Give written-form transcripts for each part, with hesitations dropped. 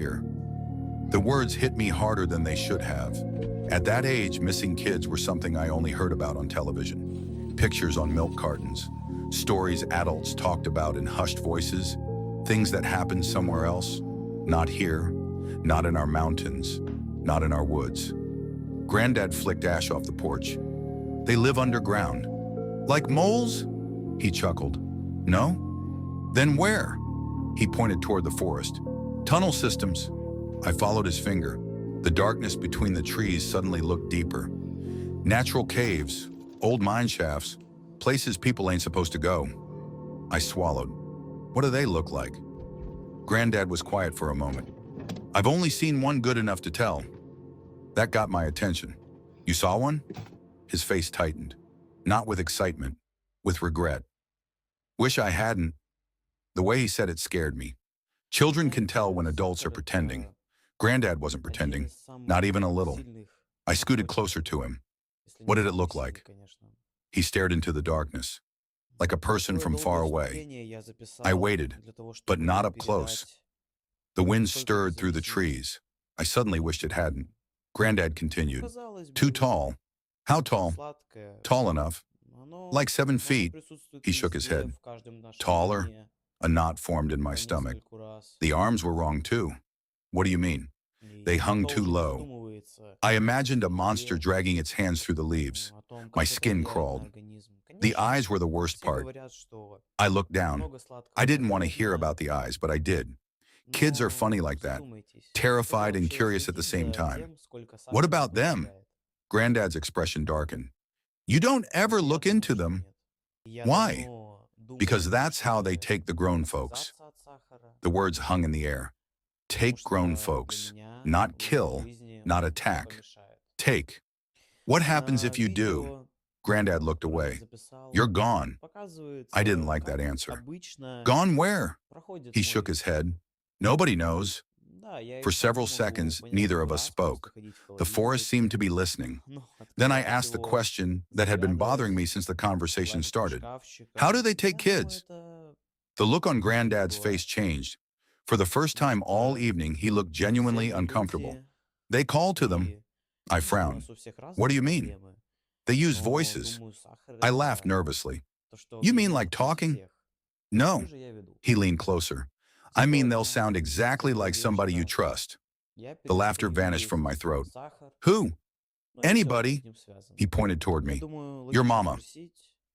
here. The words hit me harder than they should have. At that age, missing kids were something I only heard about on television. Pictures on milk cartons, stories adults talked about in hushed voices, things that happened somewhere else, not here, not in our mountains, not in our woods. Granddad flicked ash off the porch. They live underground. Like moles? He chuckled. No? Then where? He pointed toward the forest. Tunnel systems. I followed his finger. The darkness between the trees suddenly looked deeper. Natural caves, old mine shafts, places people ain't supposed to go. I swallowed. What do they look like? Granddad was quiet for a moment. I've only seen one good enough to tell. That got my attention. You saw one? His face tightened. Not with excitement, with regret. Wish I hadn't. The way he said it scared me. Children can tell when adults are pretending. Granddad wasn't pretending, not even a little. I scooted closer to him. What did it look like? He stared into the darkness, like a person from far away. I waited, but not up close. The wind stirred through the trees. I suddenly wished it hadn't. Granddad continued. Too tall. How tall? Tall enough. Like 7 feet. He shook his head. Taller? A knot formed in my stomach. The arms were wrong too. What do you mean? They hung too low. I imagined a monster dragging its hands through the leaves. My skin crawled. The eyes were the worst part. I looked down. I didn't want to hear about the eyes, but I did. Kids are funny like that, terrified and curious at the same time. What about them? Granddad's expression darkened. You don't ever look into them. Why? Because that's how they take the grown folks. The words hung in the air. Take grown folks. Not kill, not attack. Take. What happens if you do? Granddad looked away. You're gone. I didn't like that answer. Gone where? He shook his head. Nobody knows. For several seconds, neither of us spoke. The forest seemed to be listening. Then I asked the question that had been bothering me since the conversation started. How do they take kids? The look on Granddad's face changed. For the first time all evening, he looked genuinely uncomfortable. They call to them. I frowned. What do you mean? They use voices. I laughed nervously. You mean like talking? No. He leaned closer. I mean they'll sound exactly like somebody you trust. The laughter vanished from my throat. Who? Anybody. He pointed toward me. Your mama.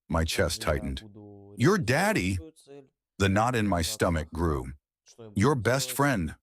My chest tightened. Your daddy? The knot in my stomach grew. Your best friend.